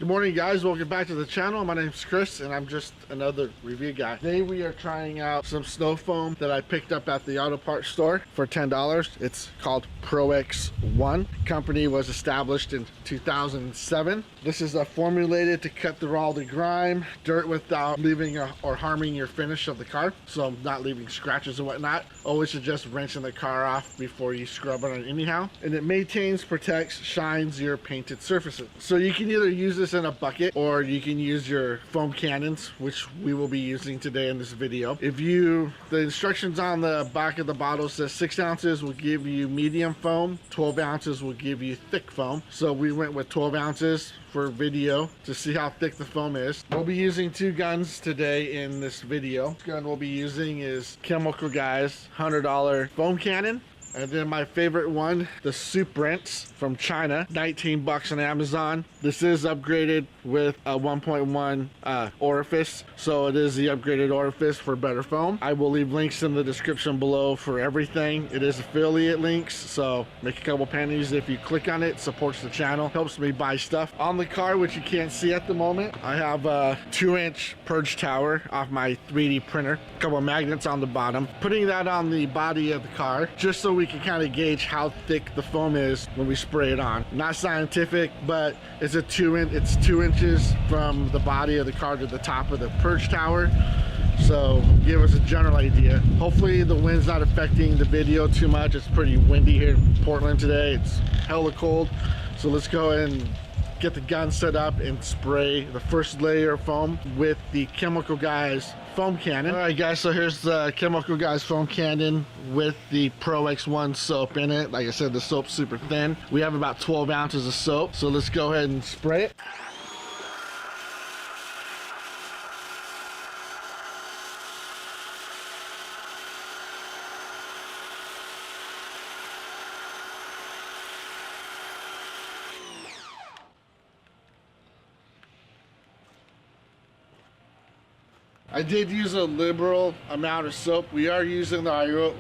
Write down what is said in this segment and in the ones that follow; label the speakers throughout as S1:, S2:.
S1: Good morning, guys. Welcome back to the channel. My name's Chris and I'm just another review guy. Today we are trying out some snow foam that I picked up at the auto parts store for $10. It's called ProXOne. Company was established in 2007. This is formulated to cut through all the grime, dirt without leaving or harming your finish of the car. So not leaving scratches and whatnot. Always suggest rinsing the car off before you scrub it on anyhow. And it maintains, protects, shines your painted surfaces. So you can either use this in a bucket or you can use your foam cannons, which we will be using today in this video. The instructions on the back of the bottle says 6 ounces will give you medium foam, 12 ounces will give you thick foam. So we went with 12 ounces for video to see how thick the foam is. We'll be using 2 guns today in this video. The gun we'll be using is Chemical Guy's $100 foam cannon. And then my favorite one, the Soup Rinse from China, 19 bucks on Amazon. This is upgraded with a 1.1 orifice, so it is the upgraded orifice for better foam. I will leave links in the description below for everything. It is affiliate links, so make a couple pennies if you click on it. Supports the channel, helps me buy stuff. On the car, which you can't see at the moment, I have a 2-inch purge tower off my 3D printer, a couple of magnets on the bottom. Putting that on the body of the car, just so we can kind of gauge how thick the foam is when we spray it on. Not scientific, but it's 2 inches from the body of the car to the top of the purge tower. So give us a general idea. Hopefully the wind's not affecting the video too much. It's pretty windy here in Portland today. It's hella cold. So let's go ahead and get the gun set up and spray the first layer of foam with the Chemical Guy's foam cannon. All right, guys, so here's the Chemical Guy's foam cannon with the ProXOne soap in it. Like I said, the soap's super thin. We have about 12 ounces of soap, so let's go ahead and spray it. I did use a liberal amount of soap. We are using the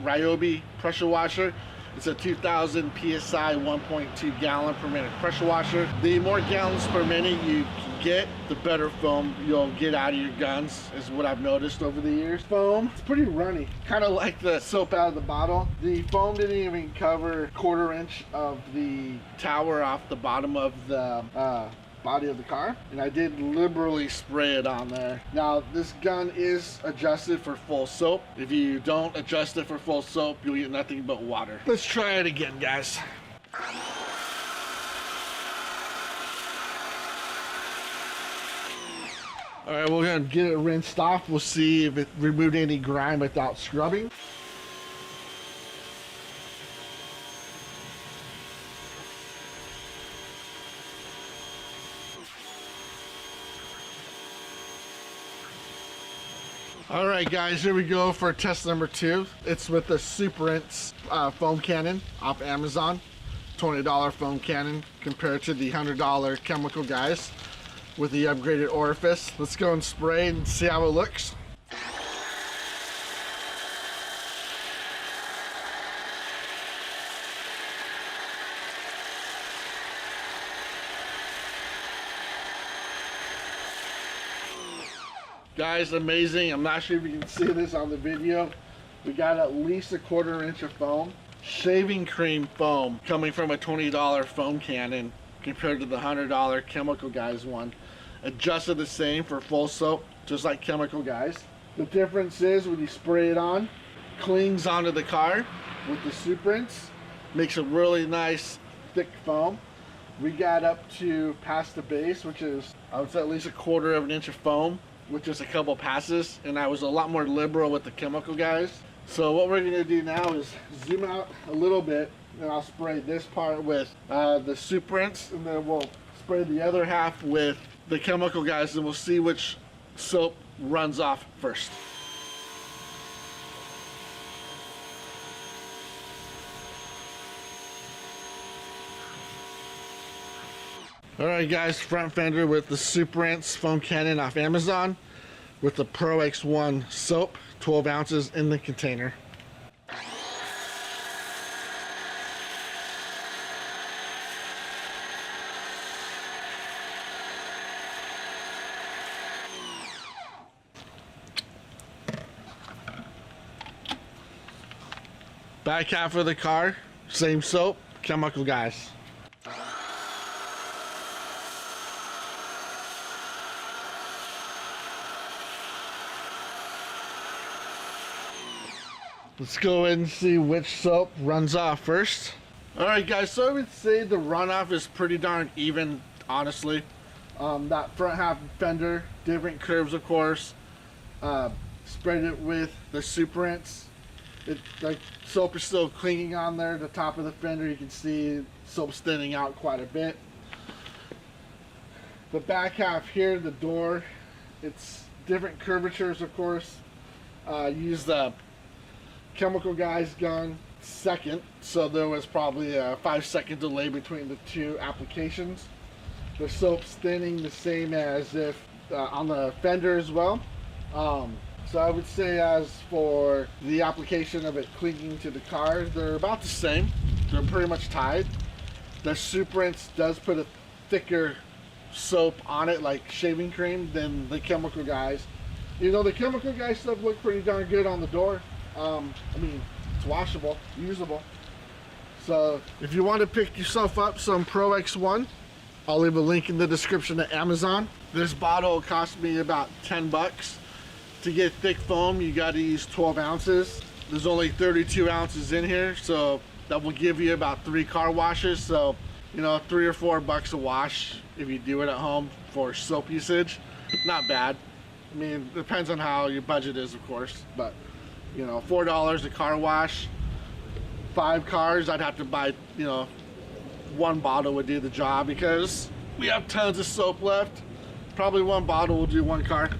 S1: Ryobi pressure washer. It's a 2000 PSI 1.2 gallon per minute pressure washer. The more gallons per minute you can get, the better foam you'll get out of your guns, is what I've noticed over the years. Foam, it's pretty runny, kind of like the soap out of the bottle. The foam didn't even cover 1/4 inch of the tower off the bottom of the body of the car, and I did liberally spray it on there. Now this gun is adjusted for full soap. If you don't adjust it for full soap, you'll get nothing but water. Let's try it again, guys. All right, we're gonna get it rinsed off. We'll see if it removed any grime without scrubbing. All right, guys, here we go for test number 2. It's with the Soup Rinse foam cannon off Amazon. $20 foam cannon compared to the $100 Chemical Guys with the upgraded orifice. Let's go and spray and see how it looks. Guys, amazing. I'm not sure if you can see this on the video. We got at least 1/4 inch of foam. Shaving cream foam coming from a $20 foam cannon compared to the $100 Chemical Guys one. Adjusted the same for full soap, just like Chemical Guys. The difference is when you spray it on, clings onto the car with the Soup Rinse. Makes a really nice thick foam. We got up to past the base, which is, I would say, at least 1/4 inch of foam with just a couple passes, and I was a lot more liberal with the Chemical Guys. So what we're gonna do now is zoom out a little bit, and I'll spray this part with the Soup Rinse, and then we'll spray the other half with the Chemical Guys, and we'll see which soap runs off first. All right, guys, front fender with the Soup Rinse foam cannon off Amazon with the ProXOne soap, 12 ounces in the container. Back half of the car, same soap, Chemical Guys. Let's go ahead and see which soap runs off first. Alright guys, so I would say the runoff is pretty darn even, honestly. That front half fender, different curves of course. Spread it with the super rinse. The soap is still clinging on there. The top of the fender, you can see soap's thinning out quite a bit. The back half here, the door, it's different curvatures of course. Use the Chemical Guys gun second, so there was probably a 5-second delay between the two applications. The soap's thinning the same as if on the fender as well. So I would say as for the application of it clinging to the car, they're about the same. They're pretty much tied. The super rinse does put a thicker soap on it, like shaving cream, than the Chemical Guys. You know, the Chemical Guys stuff look pretty darn good on the door. I mean, it's washable, usable. So if you want to pick yourself up some ProXOne, I'll leave a link in the description to Amazon. This bottle cost me about 10 bucks. To get thick foam, you got to use 12 ounces. There's only 32 ounces in here, so that will give you about 3 car washes. So, you know, 3 or 4 bucks a wash if you do it at home for soap usage. Not bad. I mean, it depends on how your budget is, of course, but you know, $4 a car wash. 5 cars, I'd have to buy, you know, 1 bottle would do the job because we have tons of soap left. Probably 1 bottle will do 1 car.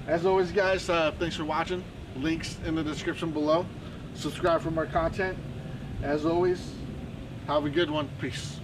S1: As always guys, thanks for watching. Links in the description below. Subscribe for more content. As always, have a good one. Peace.